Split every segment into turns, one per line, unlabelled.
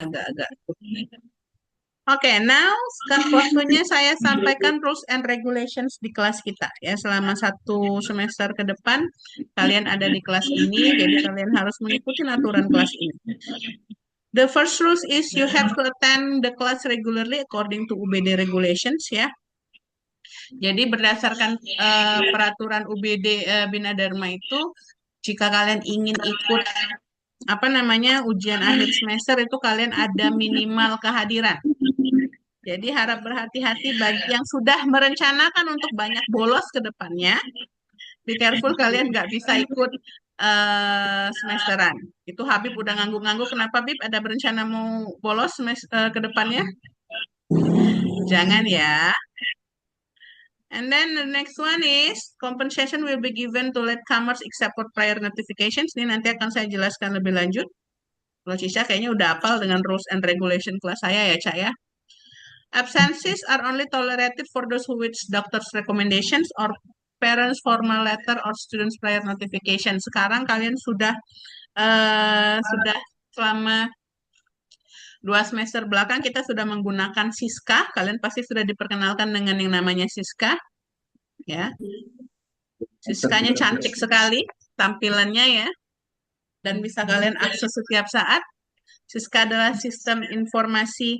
agak-agak. Oke, now waktunya saya sampaikan rules and regulations di kelas kita ya. Selama 1 semester ke depan, kalian ada di kelas ini, jadi kalian harus mengikuti aturan kelas ini. The first rules is you have to attend the class regularly according to UBD regulations ya. Jadi berdasarkan peraturan UBD Bina Dharma itu, jika kalian ingin ikut apa namanya ujian akhir semester itu kalian ada minimal kehadiran. Jadi harap berhati-hati bagi yang sudah merencanakan untuk banyak bolos ke depannya. Be careful kalian nggak bisa ikut semesteran. Itu Habib udah ngangguk-ngangguk. Kenapa Habib ada berencana mau bolos ke depannya? Jangan ya. And then the next one is compensation will be given to latecomers except for prior notifications. Ini nanti akan saya jelaskan lebih lanjut. Kalau Cica kayaknya udah hafal dengan rules and regulation kelas saya ya, Cak ya. Absences are only tolerated for those who with doctor's recommendations or parents formal letter or students prior notification. Sekarang kalian sudah selama 2 semester belakang kita sudah menggunakan Siska. Kalian pasti sudah diperkenalkan dengan yang namanya Siska, ya. Siskanya cantik sekali tampilannya ya, dan bisa kalian akses setiap saat. Siska adalah sistem informasi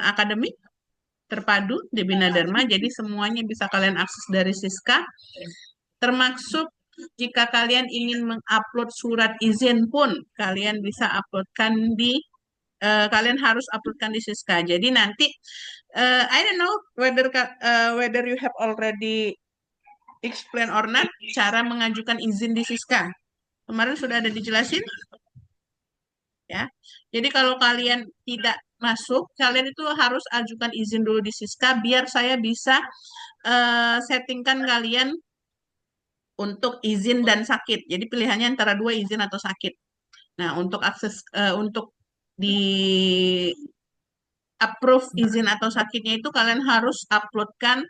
akademik terpadu di Bina Dharma, jadi semuanya bisa kalian akses dari Siska, termasuk jika kalian ingin mengupload surat izin pun kalian bisa uploadkan di kalian harus uploadkan di Siska. Jadi nanti I don't know whether you have already explain or not cara mengajukan izin di Siska. Kemarin sudah ada dijelasin ya. Jadi kalau kalian tidak masuk, kalian itu harus ajukan izin dulu di Siska biar saya bisa settingkan kalian untuk izin dan sakit. Jadi pilihannya antara 2, izin atau sakit. Nah, untuk akses untuk di approve izin atau sakitnya itu kalian harus uploadkan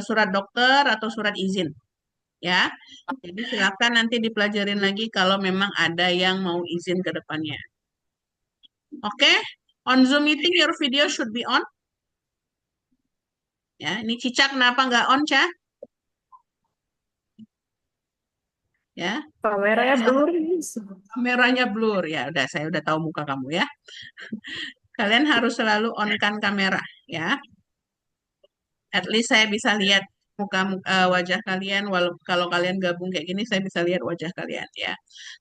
surat dokter atau surat izin. Ya. Jadi silakan nanti dipelajarin lagi kalau memang ada yang mau izin ke depannya. Oke, on Zoom meeting your video should be on. Ya, ini Cica kenapa nggak on, Ca? Ya,
Kameranya blur.
merahnya blur. Ya, udah saya udah tahu muka kamu ya. Kalian harus selalu on-kan kamera, ya. At least saya bisa lihat wajah kalian, walau kalau kalian gabung kayak gini saya bisa lihat wajah kalian ya.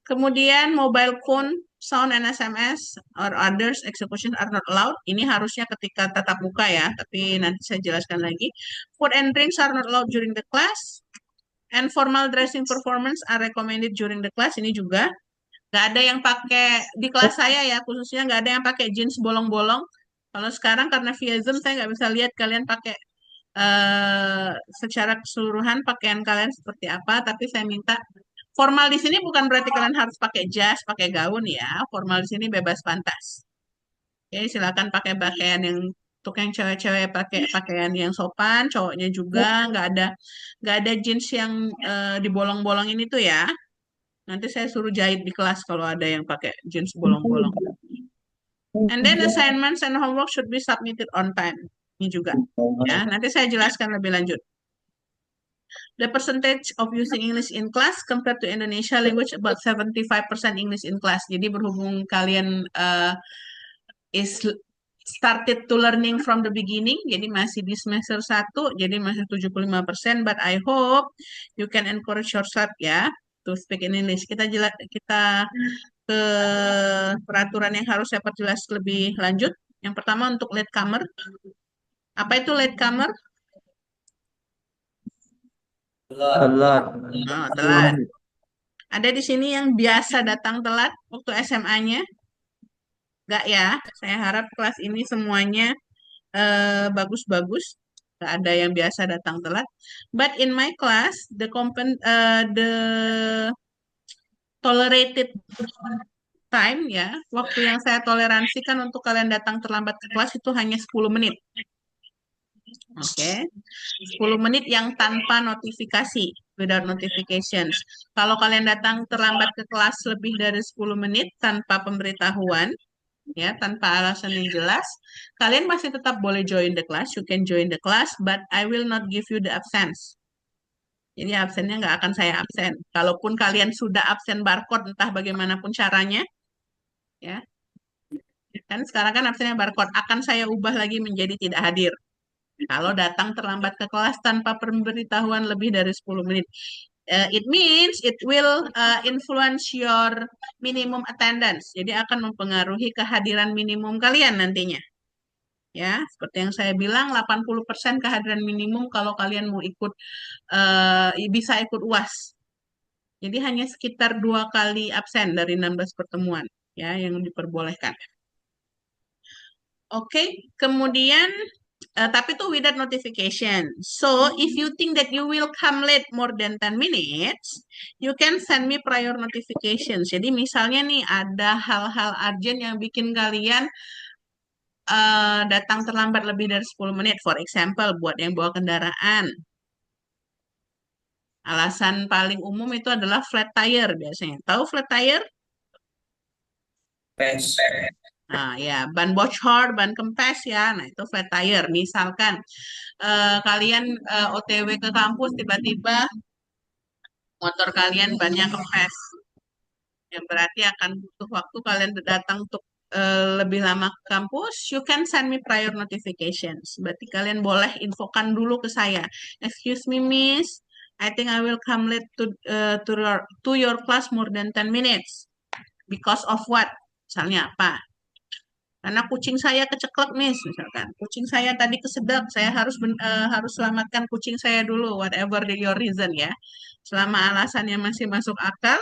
Kemudian mobile phone, sound and SMS or others execution are not allowed. Ini harusnya ketika tatap muka ya, tapi nanti saya jelaskan lagi. Food and drinks are not allowed during the class. And formal dressing performance are recommended during the class. Ini juga nggak ada yang pakai di kelas saya ya, khususnya nggak ada yang pakai jeans bolong-bolong. Kalau sekarang karena via Zoom saya nggak bisa lihat kalian pakai secara keseluruhan pakaian kalian seperti apa, tapi saya minta formal di sini bukan berarti kalian harus pakai jas, pakai gaun ya. Formal di sini bebas pantas. Oke, silakan pakai pakaian yang untuk yang cewek-cewek pakai pakaian yang sopan, cowoknya juga nggak ada jeans yang dibolong-bolongin itu ya. Nanti saya suruh jahit di kelas kalau ada yang pakai jeans bolong-bolong. And then assignments and homework should be submitted on time. Ini juga. Ya, nanti saya jelaskan lebih lanjut. The percentage of using English in class compared to Indonesia language about 75% English in class. Jadi berhubung kalian is started to learning from the beginning, jadi masih di semester 1, jadi masih 75%, but I hope you can encourage yourself ya to speak in English. Kita ke peraturan yang harus saya perjelas lebih lanjut. Yang pertama untuk latecomer. Apa itu latecomer?
Telat.
Oh, telat. Ada di sini yang biasa datang telat waktu SMA-nya? Enggak ya. Saya harap kelas ini semuanya bagus-bagus. Enggak ada yang biasa datang telat. But in my class, the tolerated time ya, waktu yang saya toleransikan untuk kalian datang terlambat ke kelas itu hanya 10 menit. Oke, 10 menit yang tanpa notifikasi, without notifications. Kalau kalian datang terlambat ke kelas lebih dari 10 menit tanpa pemberitahuan, ya, tanpa alasan yang jelas, kalian masih tetap boleh join the class. You can join the class, but I will not give you the absence. Jadi absennya nggak akan saya absen. Kalaupun kalian sudah absen barcode, entah bagaimanapun caranya, ya, kan sekarang kan absennya barcode, akan saya ubah lagi menjadi tidak hadir. Kalau datang terlambat ke kelas tanpa pemberitahuan lebih dari 10 menit. It means it will influence your minimum attendance. Jadi akan mempengaruhi kehadiran minimum kalian nantinya. Ya, seperti yang saya bilang 80% kehadiran minimum kalau kalian mau ikut bisa ikut UAS. Jadi hanya sekitar 2 kali absen dari 16 pertemuan ya yang diperbolehkan. Oke, kemudian tapi itu without notification. So, if you think that you will come late more than 10 minutes, you can send me prior notifications. Jadi misalnya nih ada hal-hal urgent yang bikin kalian datang terlambat lebih dari 10 menit. For example, buat yang bawa kendaraan. Alasan paling umum itu adalah flat tire biasanya. Tahu flat tire?
Pes.
Nah, ya, ban bocor, ban kempes ya. Nah, itu flat tire. Misalkan kalian OTW ke kampus tiba-tiba motor kalian bannya kempes. Yang berarti akan butuh waktu kalian datang untuk lebih lama ke kampus. You can send me prior notifications. Berarti kalian boleh infokan dulu ke saya. Excuse me, Miss. I think I will come late to your class more than 10 minutes. Because of what? Misalnya apa? Karena kucing saya keceklek, Miss, misalkan. Kucing saya tadi kesedap, saya harus selamatkan kucing saya dulu, whatever your reason ya. Selama alasannya masih masuk akal.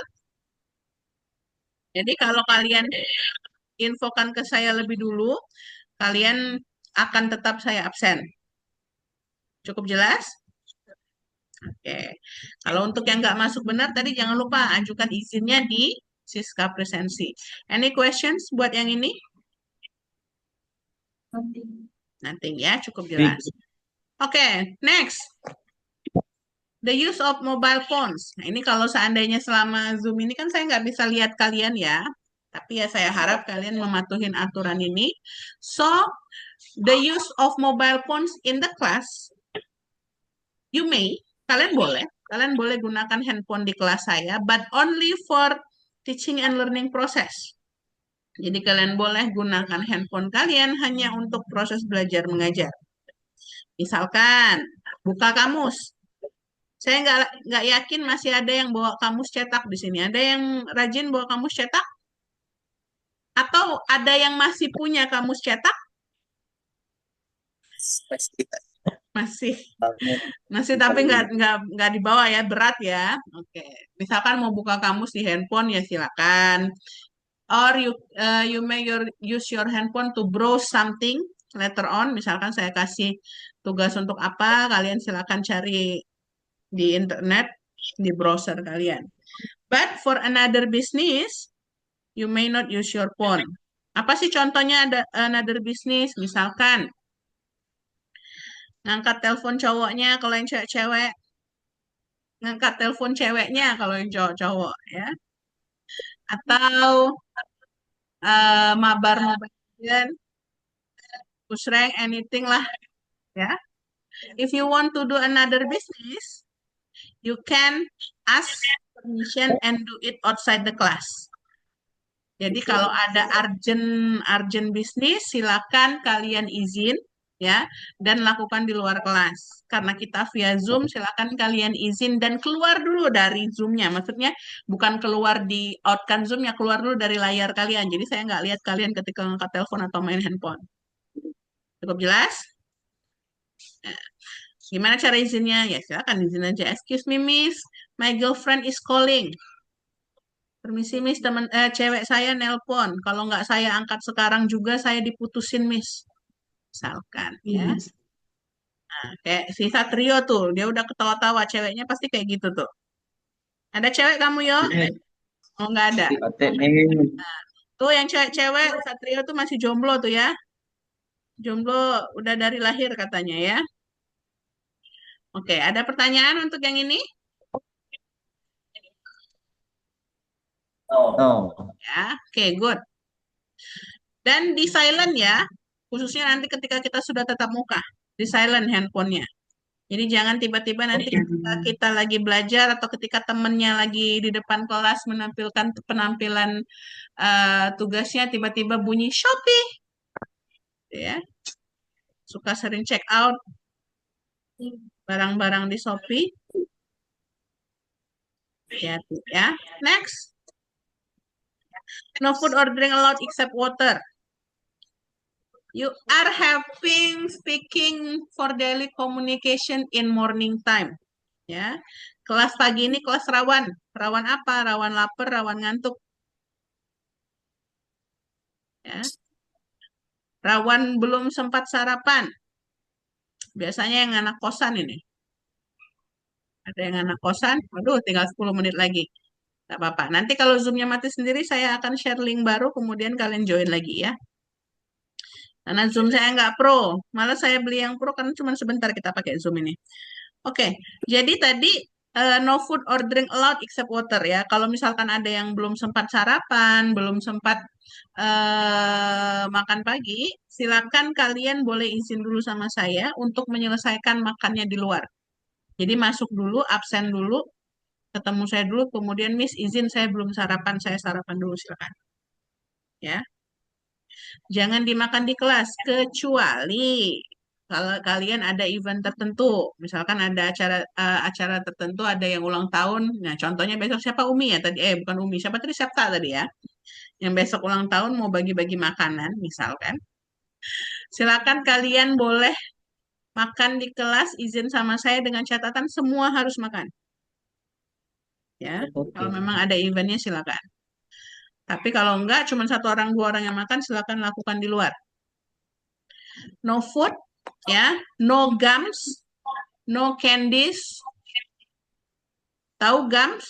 Jadi kalau kalian infokan ke saya lebih dulu, kalian akan tetap saya absen. Cukup jelas? Oke. Kalau untuk yang nggak masuk benar, tadi jangan lupa ajukan izinnya di Siska Presensi. Any questions buat yang ini? Nanti ya, cukup jelas. Oke, next. The use of mobile phones. Nah, ini kalau seandainya selama Zoom ini kan saya nggak bisa lihat kalian ya. Tapi ya saya harap kalian mematuhin aturan ini. So, the use of mobile phones in the class, you may, kalian boleh gunakan handphone di kelas saya, but only for teaching and learning process. Jadi kalian boleh gunakan handphone kalian hanya untuk proses belajar mengajar. Misalkan, buka kamus. Saya nggak yakin masih ada yang bawa kamus cetak di sini. Ada yang rajin bawa kamus cetak? Atau ada yang masih punya kamus cetak? Masih, masih tapi nggak dibawa ya, berat ya. Oke, misalkan mau buka kamus di handphone ya silakan. Or you may use your handphone to browse something later on. Misalkan saya kasih tugas untuk apa, kalian silakan cari di internet, di browser kalian. But for another business, you may not use your phone. Apa sih contohnya ada another business? Misalkan ngangkat telepon cowoknya kalau yang cewek-cewek, ngangkat telepon ceweknya kalau yang cowok-cowok ya. Atau mabar mobile, push rank, anything lah ya. If you want to do another business, you can ask permission and do it outside the class. Jadi kalau ada urgent bisnis, silakan kalian izin ya dan lakukan di luar kelas. Karena kita via Zoom, silakan kalian izin dan keluar dulu dari Zoom-nya. Maksudnya bukan keluar di outkan Zoom-nya, keluar dulu dari layar kalian. Jadi saya nggak lihat kalian ketika ngangkat telepon atau main handphone. Cukup jelas? Nah, gimana cara izinnya? Ya silakan izin aja. Excuse me, Miss, my girlfriend is calling. Permisi Miss, cewek saya nelpon. Kalau nggak saya angkat sekarang juga saya diputusin Miss. Misalkan ya. Nah, kayak si Satrio tuh, dia udah ketawa-tawa, ceweknya pasti kayak gitu tuh. Ada cewek kamu yo? Oh nggak ada. Tuh yang cewek-cewek, Satrio tuh masih jomblo tuh ya. Jomblo udah dari lahir katanya ya. Oke, ada pertanyaan untuk yang ini?
No.
Ya, oke, good. Dan di silent ya, khususnya nanti ketika kita sudah tatap muka, di silent handphonenya. Jadi jangan tiba-tiba nanti ketika kita lagi belajar atau ketika temennya lagi di depan kelas menampilkan penampilan tugasnya tiba-tiba bunyi Shopee, ya. Suka sering check out barang-barang di Shopee. Hati-hati ya. Next. No food ordering allowed except water. You are having speaking for daily communication in morning time. Ya. Kelas pagi ini kelas rawan. Rawan apa? Rawan lapar, rawan ngantuk. Ya. Rawan belum sempat sarapan. Biasanya yang anak kosan ini. Ada yang anak kosan, aduh tinggal 10 menit lagi. Gak apa-apa. Nanti kalau Zoom-nya mati sendiri, saya akan share link baru, kemudian kalian join lagi ya. Karena Zoom saya nggak pro. Malah saya beli yang pro kan cuma sebentar kita pakai Zoom ini. Oke, jadi tadi no food or drink allowed except water ya. Kalau misalkan ada yang belum sempat sarapan, belum sempat makan pagi, silakan kalian boleh izin dulu sama saya untuk menyelesaikan makannya di luar. Jadi masuk dulu, absen dulu, ketemu saya dulu, kemudian Miss izin saya belum sarapan, saya sarapan dulu silakan. Ya. Jangan dimakan di kelas, kecuali kalau kalian ada event tertentu. Misalkan ada acara tertentu, ada yang ulang tahun. Nah, contohnya besok siapa Umi ya tadi? Bukan Umi, siapa tadi? Septa tadi ya. Yang besok ulang tahun mau bagi-bagi makanan, misalkan. Silakan kalian boleh makan di kelas, izin sama saya dengan catatan semua harus makan. Ya, kalau memang ada eventnya silakan. Tapi kalau enggak, cuma satu orang, dua orang yang makan, silakan lakukan di luar. No food, ya, no gums, no candies. Tahu gums?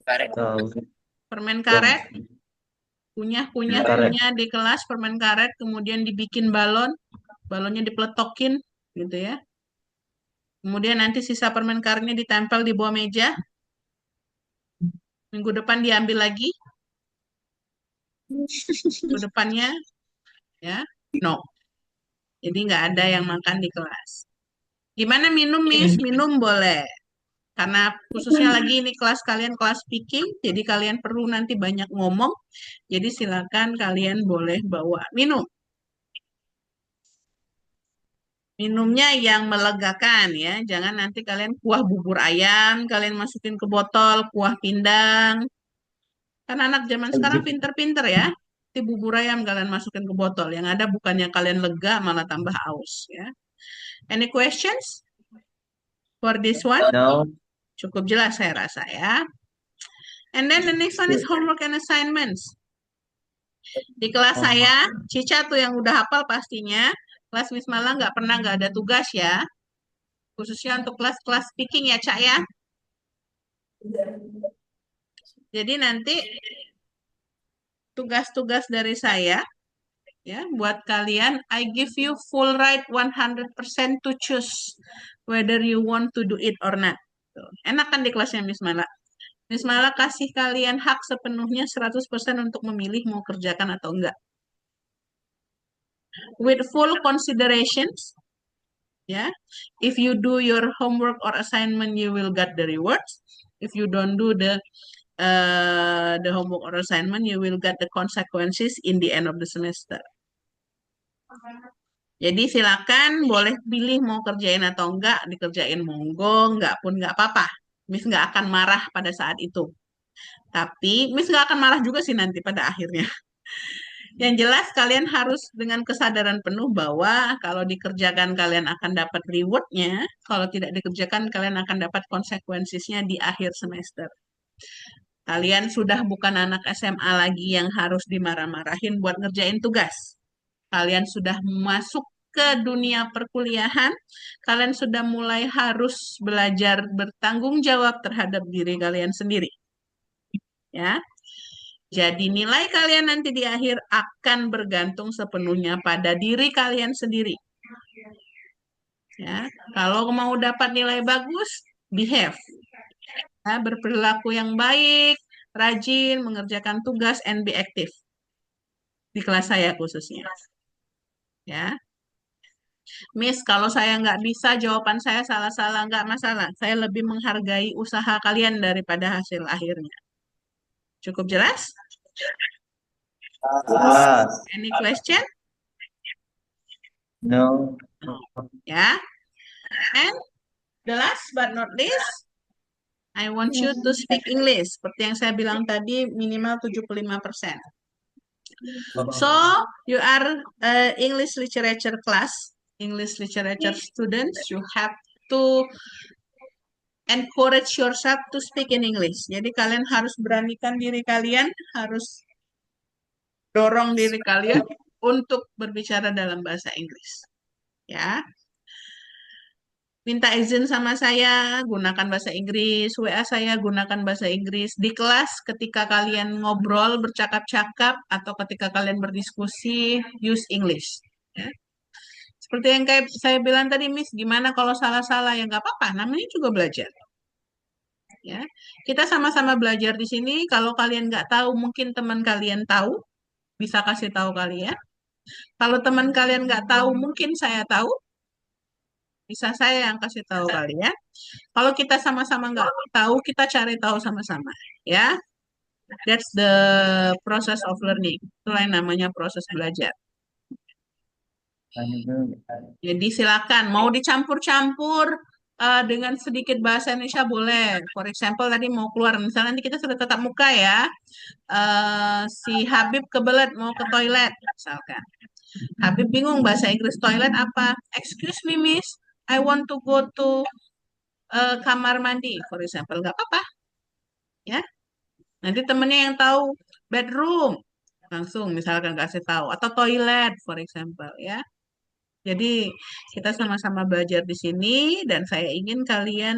Tahu.
Permen karet. Kunyah-kunyah di kelas permen karet, kemudian dibikin balon, balonnya dipletokin, gitu ya. Kemudian nanti sisa permen karetnya ditempel di bawah meja. Minggu depan diambil lagi. Minggu depannya, ya, no. Jadi nggak ada yang makan di kelas. Gimana minum, Miss? Minum boleh. Karena khususnya lagi ini kelas kalian kelas speaking, jadi kalian perlu nanti banyak ngomong. Jadi silakan kalian boleh bawa minum. Minumnya yang melegakan ya. Jangan nanti kalian kuah bubur ayam, kalian masukin ke botol, kuah pindang. Kan anak zaman sekarang pinter-pinter ya. Di bubur ayam kalian masukin ke botol. Yang ada bukannya kalian lega, malah tambah aus ya. Any questions for this one?
No.
Cukup jelas saya rasa ya. And then the next one is homework and assignments. Di kelas saya, Cica tuh yang udah hafal pastinya. Kelas Miss Mala nggak pernah nggak ada tugas ya. Khususnya untuk kelas-kelas speaking ya, Cak ya. Jadi nanti tugas-tugas dari saya ya buat kalian, I give you full right 100% to choose whether you want to do it or not. Tuh. Enak kan di kelasnya Miss Mala? Miss Mala kasih kalian hak sepenuhnya 100% untuk memilih mau kerjakan atau enggak. With full considerations, ya. If you do your homework or assignment, you will get the rewards. If you don't do the homework or assignment, you will get the consequences in the end of the semester. Jadi silakan boleh pilih mau kerjain atau enggak, dikerjain monggo, enggak pun enggak apa-apa. Miss enggak akan marah pada saat itu. Tapi Miss enggak akan marah juga sih nanti pada akhirnya. Yang jelas kalian harus dengan kesadaran penuh bahwa kalau dikerjakan kalian akan dapat rewardnya, kalau tidak dikerjakan kalian akan dapat konsekuensinya di akhir semester. Kalian sudah bukan anak SMA lagi yang harus dimarah-marahin buat ngerjain tugas. Kalian sudah masuk ke dunia perkuliahan, kalian sudah mulai harus belajar bertanggung jawab terhadap diri kalian sendiri. Ya. Jadi nilai kalian nanti di akhir akan bergantung sepenuhnya pada diri kalian sendiri. Ya, kalau mau dapat nilai bagus, behave. Ya, berperilaku yang baik, rajin, mengerjakan tugas, and be active. di kelas saya khususnya. Ya, Miss, kalau saya nggak bisa, jawaban saya salah-salah nggak masalah. Saya lebih menghargai usaha kalian daripada hasil akhirnya. Cukup jelas?
Jelas.
Any question?
No.
Ya. And the last but not least, I want you to speak English. Seperti yang saya bilang tadi, minimal 75%. So, you are English literature class, English literature students. You have to encourage yourself to speak in English. Jadi kalian harus beranikan diri kalian, harus dorong diri kalian untuk berbicara dalam bahasa Inggris. Ya, minta izin sama saya, gunakan bahasa Inggris. WA saya, gunakan bahasa Inggris. Di kelas, ketika kalian ngobrol, bercakap-cakap, atau ketika kalian berdiskusi, use English. Ya. Seperti yang kayak saya bilang tadi, Miss, gimana kalau salah-salah? Ya nggak apa-apa, namanya juga belajar. Ya, kita sama-sama belajar di sini. Kalau kalian nggak tahu, mungkin teman kalian tahu, bisa kasih tahu kalian. Kalau teman kalian nggak tahu, mungkin saya tahu, bisa saya yang kasih tahu kalian. Kalau kita sama-sama nggak tahu, kita cari tahu sama-sama. Ya, that's the process of learning. Itulah yang namanya proses belajar. Jadi silakan, mau dicampur-campur dengan sedikit bahasa Indonesia boleh. For example, tadi mau keluar, misalnya nanti kita sudah tetap muka ya. Si Habib kebelet mau ke toilet, misalkan. Habib bingung bahasa Inggris toilet apa? Excuse me, Miss, I want to go to kamar mandi, for example. Nggak apa-apa, ya. Nanti temennya yang tahu bedroom, langsung misalkan kasih tahu. Atau toilet, for example, ya. Jadi kita sama-sama belajar di sini dan saya ingin kalian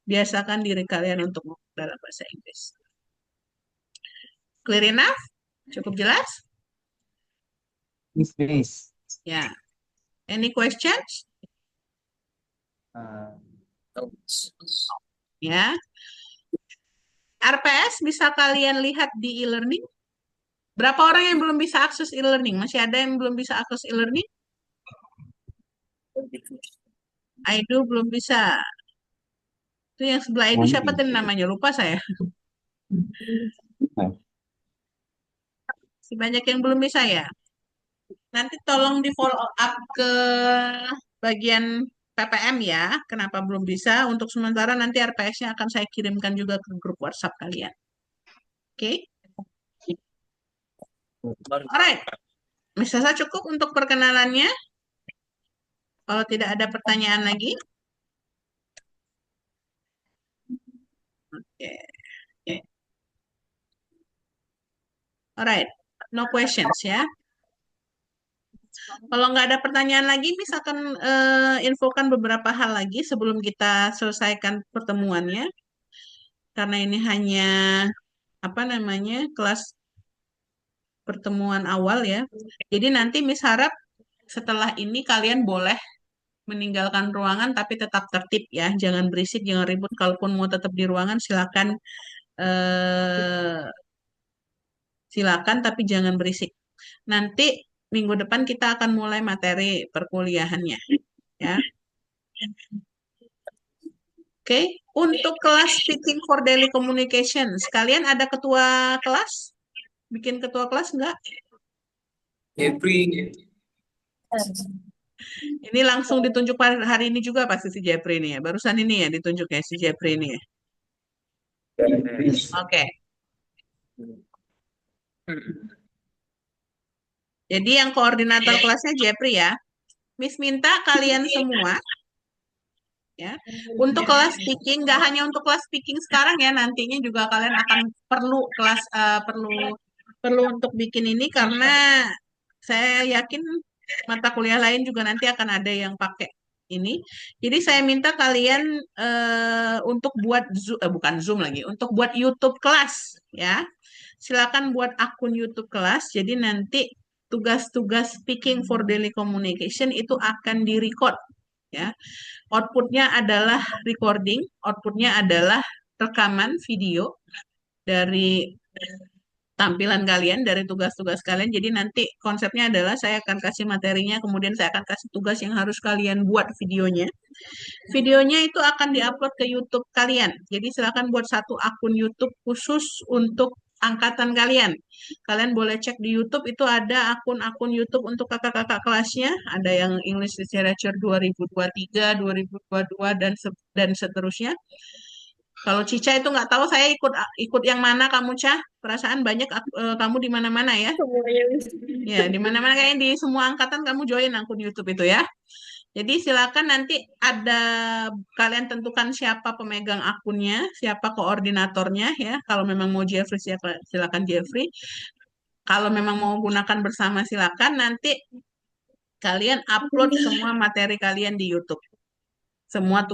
biasakan diri kalian untuk ngomong dalam bahasa Inggris. Clear enough? Cukup jelas?
Yes, please.
Ya. Any questions? Ya. RPS bisa kalian lihat di e-learning. Berapa orang yang belum bisa akses e-learning? Masih ada yang belum bisa akses e-learning? Aidu belum bisa. Itu yang sebelah Aidu siapa tadi namanya? Lupa saya. Si banyak yang belum bisa ya. Nanti tolong di follow up ke bagian PPM ya. Kenapa belum bisa? Untuk sementara nanti RPS-nya akan saya kirimkan juga ke grup WhatsApp kalian. Oke? Alright. Misalnya cukup untuk perkenalannya. Kalau tidak ada pertanyaan lagi. Oke. Alright. No questions ya. Kalau nggak ada pertanyaan lagi, misalkan infokan beberapa hal lagi sebelum kita selesaikan pertemuannya. Karena ini hanya apa namanya kelas pertemuan awal ya. Jadi nanti Miss harap setelah ini kalian boleh meninggalkan ruangan tapi tetap tertib ya. Jangan berisik, jangan ribut. Kalaupun mau tetap di ruangan silakan eh, silakan tapi jangan berisik. Nanti minggu depan kita akan mulai materi perkuliahannya ya. Oke, untuk kelas Speaking for Daily Communication, sekalian ada ketua kelas? Bikin ketua kelas enggak?
Every
Ini langsung ditunjuk hari ini juga pasti si Jeffrey ini ya. Barusan ini ya ditunjuk ya si Jeffrey ini ya. Oke. Jadi yang koordinator kelasnya Jeffrey ya. Miss minta kalian semua ya untuk kelas speaking, nggak hanya untuk kelas speaking sekarang ya, nantinya juga kalian akan perlu kelas perlu untuk bikin ini karena saya yakin mata kuliah lain juga nanti akan ada yang pakai ini. Jadi saya minta kalian untuk buat Zoom, bukan Zoom lagi, untuk buat YouTube kelas ya. Silakan buat akun YouTube kelas. Jadi nanti tugas-tugas speaking for daily communication itu akan direcord ya. Outputnya adalah recording, outputnya adalah rekaman video dari tampilan kalian, dari tugas-tugas kalian. Jadi nanti konsepnya adalah saya akan kasih materinya, kemudian saya akan kasih tugas yang harus kalian buat videonya. Videonya itu akan diupload ke YouTube kalian. Jadi silakan buat satu akun YouTube khusus untuk angkatan kalian. Kalian boleh cek di YouTube, itu ada akun-akun YouTube untuk kakak-kakak kelasnya. Ada yang English Literature 2023, 2022, dan seterusnya. Kalau Cica itu nggak tahu, saya ikut ikut yang mana kamu, Cah? Perasaan banyak kamu di mana-mana ya.
Semuanya Miss.
Ya, di mana-mana kayaknya di semua angkatan kamu join akun YouTube itu ya. Jadi silakan nanti ada, kalian tentukan siapa pemegang akunnya, siapa koordinatornya ya. Kalau memang mau Jeffrey silakan Jeffrey. Kalau memang mau gunakan bersama silakan, nanti kalian upload semua materi kalian di YouTube. Semua